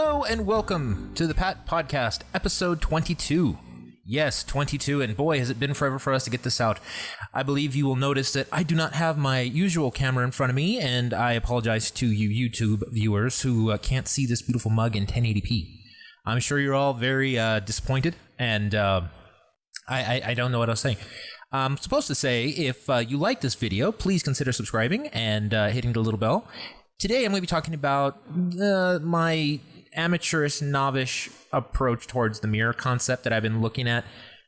Hello and welcome to the Pat Podcast, episode 22. Yes, 22, and boy, has it been forever for us to get this out. I believe you will notice that I do not have my usual camera in front of me, and I apologize to you YouTube viewers who can't see this beautiful mug in 1080p. I'm sure you're all very disappointed, and I don't know what I was saying. I'm supposed to say, if you like this video, please consider subscribing and hitting the little bell. Today, I'm going to be talking about my amateurish, novice approach towards the mirror concept that I've been looking at,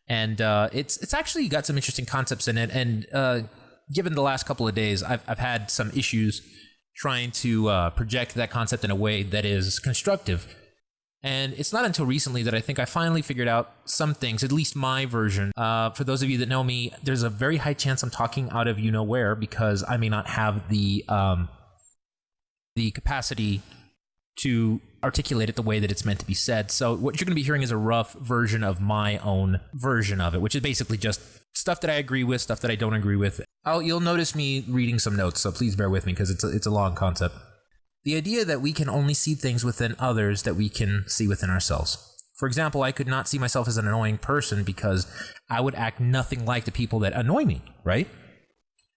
and it's actually got some interesting concepts in it. And given the last couple of days, I've had some issues trying to project that concept in a way that is constructive. And it's not until recently that I think I finally figured out some things, at least my version. For those of you that know me, there's a very high chance I'm talking out of you-know-where because I may not have the capacity to articulate it the way that it's meant to be said. So what you're going to be hearing is a rough version of my own version of it, which is basically just stuff that I agree with, stuff that I don't agree with. You'll notice me reading some notes, so please bear with me because it's a long concept. The idea that we can only see things within others that we can see within ourselves. For example, I could not see myself as an annoying person because I would act nothing like the people that annoy me, right?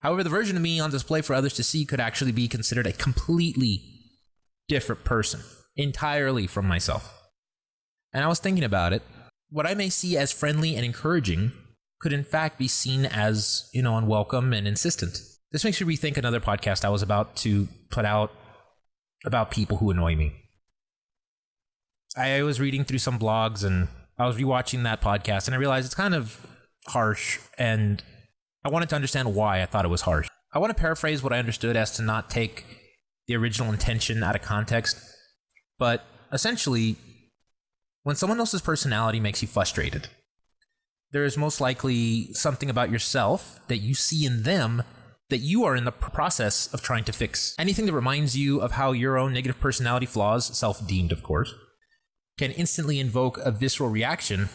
However, the version of me on display for others to see could actually be considered a completely different person, entirely from myself. And I was thinking about it. What I may see as friendly and encouraging could in fact be seen as, unwelcome and insistent. This makes me rethink another podcast I was about to put out about people who annoy me. I was reading through some blogs and I was rewatching that podcast and I realized it's kind of harsh, and I wanted to understand why I thought it was harsh. I want to paraphrase what I understood as to not take the original intention out of context, but essentially, when someone else's personality makes you frustrated, there is most likely something about yourself that you see in them that you are in the process of trying to fix. Anything that reminds you of how your own negative personality flaws, self-deemed of course, can instantly invoke a visceral reaction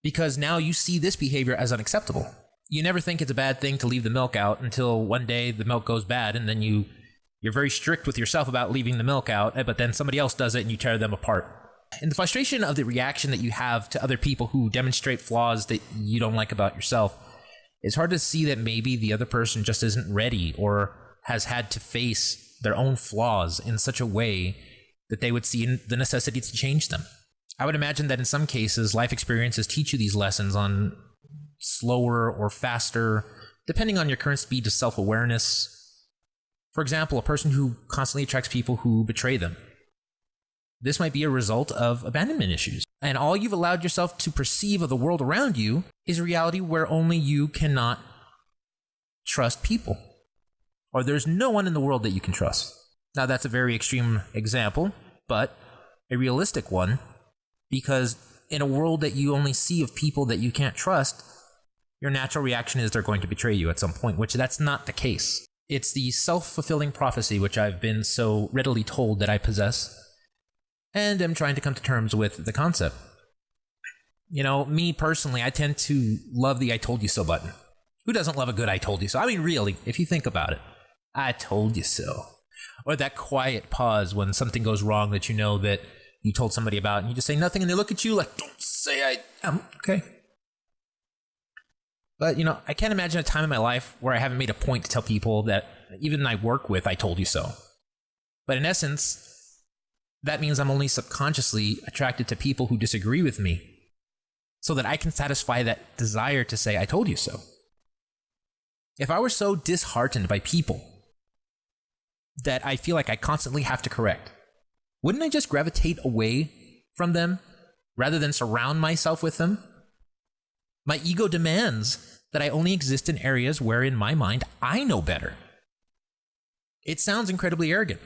because now you see this behavior as unacceptable. You never think it's a bad thing to leave the milk out until one day the milk goes bad, and then you're very strict with yourself about leaving the milk out, but then somebody else does it and you tear them apart. And the frustration of the reaction that you have to other people who demonstrate flaws that you don't like about yourself, it's hard to see that maybe the other person just isn't ready or has had to face their own flaws in such a way that they would see the necessity to change them. I would imagine that in some cases, life experiences teach you these lessons on slower or faster, depending on your current speed to self-awareness. For example, a person who constantly attracts people who betray them. This might be a result of abandonment issues. And all you've allowed yourself to perceive of the world around you is a reality where only you cannot trust people. Or there's no one in the world that you can trust. Now, that's a very extreme example, but a realistic one, because in a world that you only see of people that you can't trust, your natural reaction is they're going to betray you at some point, which that's not the case. It's the self-fulfilling prophecy which I've been so readily told that I possess, and am trying to come to terms with the concept. Me personally, I tend to love the I told you so button. Who doesn't love a good I told you so? I mean, really, if you think about it. I told you so. Or that quiet pause when something goes wrong that you know that you told somebody about, and you just say nothing, and they look at you like, don't say okay. But, I can't imagine a time in my life where I haven't made a point to tell people that even I work with, I told you so. But in essence, that means I'm only subconsciously attracted to people who disagree with me so that I can satisfy that desire to say, I told you so. If I were so disheartened by people that I feel like I constantly have to correct, wouldn't I just gravitate away from them rather than surround myself with them? My ego demands that I only exist in areas where, in my mind, I know better. It sounds incredibly arrogant,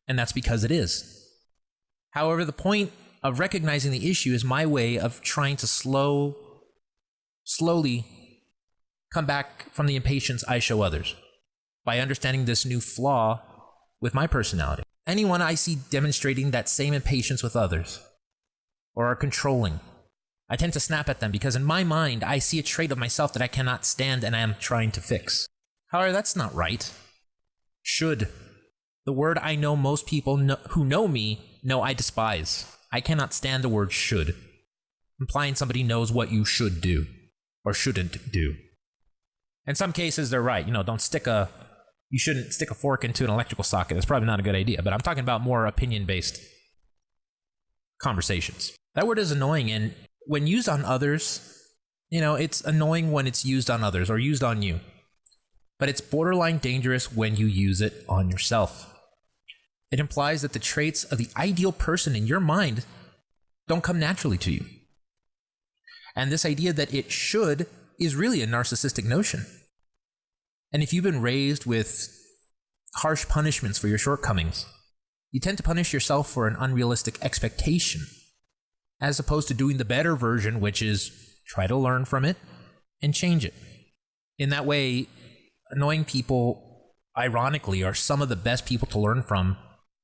and that's because it is. However, the point of recognizing the issue is my way of trying to slowly come back from the impatience I show others by understanding this new flaw with my personality. Anyone I see demonstrating that same impatience with others or are controlling, I tend to snap at them because in my mind, I see a trait of myself that I cannot stand and I am trying to fix. However, that's not right. Should. The word I know most people who know me know I despise. I cannot stand the word should, implying somebody knows what you should do or shouldn't do. In some cases, they're right. You shouldn't stick a fork into an electrical socket. That's probably not a good idea. But I'm talking about more opinion-based conversations. That word is annoying, and when used on others, it's annoying when it's used on others or used on you. But it's borderline dangerous when you use it on yourself. It implies that the traits of the ideal person in your mind don't come naturally to you. And this idea that it should is really a narcissistic notion. And if you've been raised with harsh punishments for your shortcomings, you tend to punish yourself for an unrealistic expectation, as opposed to doing the better version, which is try to learn from it and change it. In that way, annoying people, ironically, are some of the best people to learn from,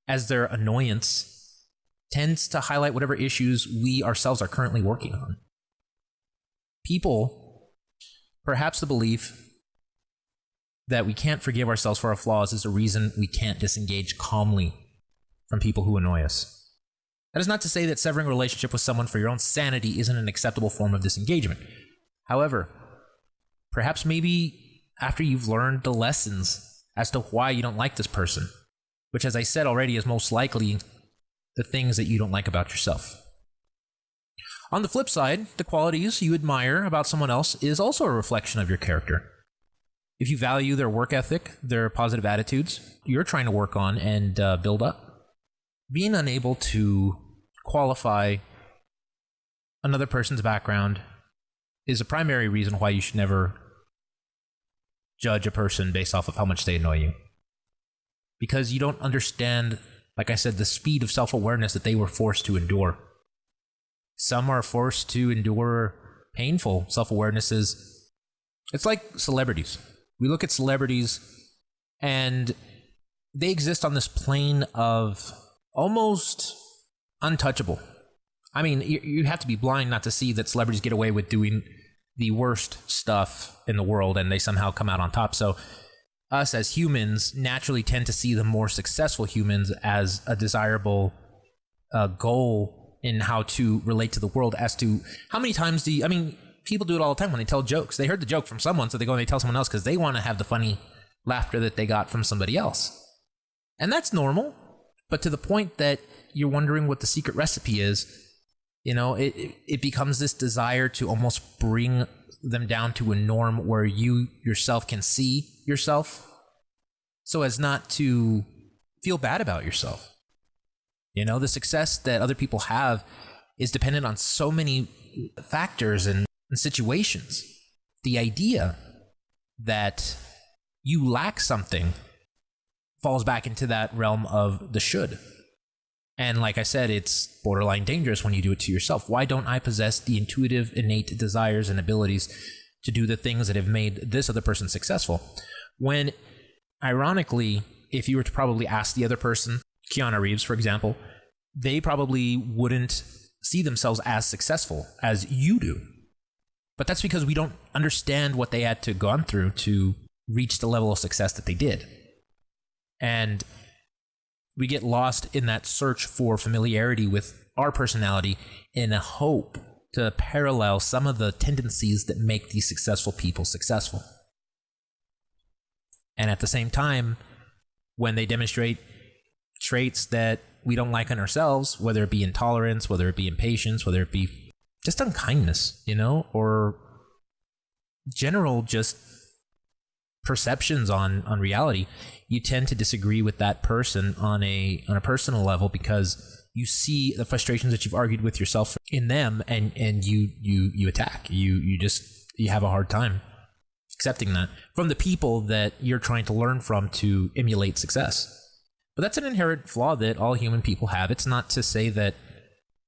as their annoyance tends to highlight whatever issues we ourselves are currently working on. People, perhaps the belief that we can't forgive ourselves for our flaws is a reason we can't disengage calmly from people who annoy us. That is not to say that severing a relationship with someone for your own sanity isn't an acceptable form of disengagement. However, perhaps maybe after you've learned the lessons as to why you don't like this person, which, as I said already, is most likely the things that you don't like about yourself. On the flip side, the qualities you admire about someone else is also a reflection of your character. If you value their work ethic, their positive attitudes, you're trying to work on and build up. Being unable to qualify another person's background is a primary reason why you should never judge a person based off of how much they annoy you. Because you don't understand, like I said, the speed of self-awareness that they were forced to endure. Some are forced to endure painful self-awarenesses. It's like celebrities. We look at celebrities and they exist on this plane of almost untouchable. I mean, you have to be blind not to see that celebrities get away with doing the worst stuff in the world and they somehow come out on top. So us as humans naturally tend to see the more successful humans as a desirable goal in how to relate to the world. As to how many times people do it all the time when they tell jokes. They heard the joke from someone, so they go and they tell someone else because they want to have the funny laughter that they got from somebody else. And that's normal, but to the point that you're wondering what the secret recipe is, it becomes this desire to almost bring them down to a norm where you yourself can see yourself so as not to feel bad about yourself. The success that other people have is dependent on so many factors and situations. The idea that you lack something falls back into that realm of the should. And like I said, it's borderline dangerous when you do it to yourself. Why don't I possess the intuitive, innate desires and abilities to do the things that have made this other person successful? When, ironically, if you were to probably ask the other person, Keanu Reeves, for example, they probably wouldn't see themselves as successful as you do. But that's because we don't understand what they had to gone through to reach the level of success that they did. And we get lost in that search for familiarity with our personality in a hope to parallel some of the tendencies that make these successful people successful. And at the same time, when they demonstrate traits that we don't like in ourselves, whether it be intolerance, whether it be impatience, whether it be just unkindness, or general just perceptions on reality, you tend to disagree with that person on a personal level because you see the frustrations that you've argued with yourself in them, and you attack. You have a hard time accepting that from the people that you're trying to learn from to emulate success. But that's an inherent flaw that all human people have. It's not to say that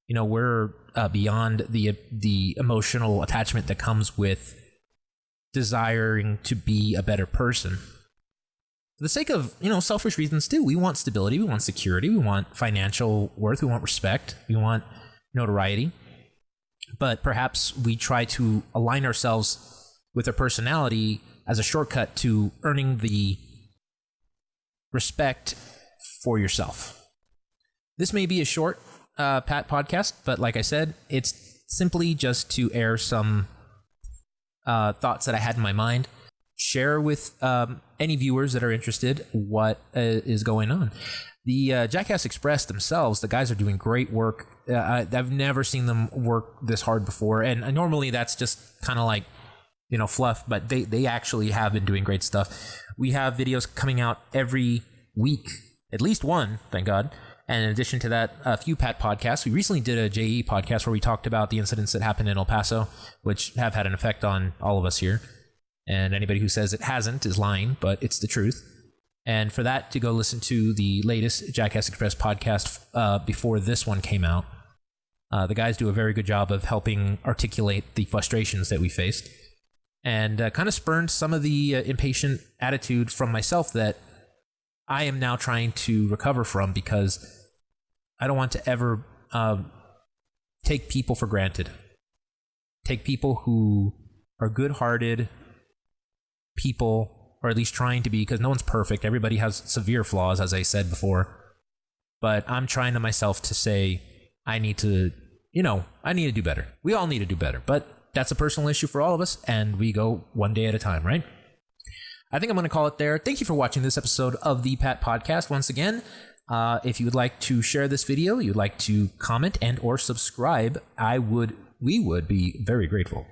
we're beyond the emotional attachment that comes with desiring to be a better person. For the sake of, selfish reasons too. We want stability, we want security, we want financial worth, we want respect, we want notoriety. But perhaps we try to align ourselves with our personality as a shortcut to earning the respect for yourself. This may be a short Pat podcast, but like I said, it's simply just to air some thoughts that I had in my mind, share with any viewers that are interested what is going on. The Jackass Express themselves, the guys are doing great work. I've never seen them work this hard before, and normally that's just kind of like, fluff, but they actually have been doing great stuff. We have videos coming out every week, at least one, thank God. And in addition to that, a few Pat podcasts. We recently did a JE podcast where we talked about the incidents that happened in El Paso, which have had an effect on all of us here. And anybody who says it hasn't is lying, but it's the truth. And for that, to go listen to the latest Jackass Express podcast before this one came out. The guys do a very good job of helping articulate the frustrations that we faced. And kind of spurned some of the impatient attitude from myself that I am now trying to recover from, because I don't want to ever take people for granted. Take people who are good-hearted people, or at least trying to be, because no one's perfect. Everybody has severe flaws, as I said before. But I'm trying to myself to say, I need to do better. We all need to do better. But that's a personal issue for all of us, and we go one day at a time, right? I think I'm going to call it there. Thank you for watching this episode of the Pat Podcast. Once again, if you would like to share this video, you'd like to comment and or subscribe, we would be very grateful.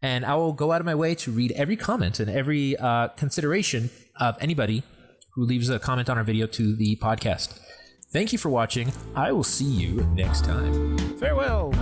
And I will go out of my way to read every comment and every consideration of anybody who leaves a comment on our video to the podcast. Thank you for watching. I will see you next time. Farewell.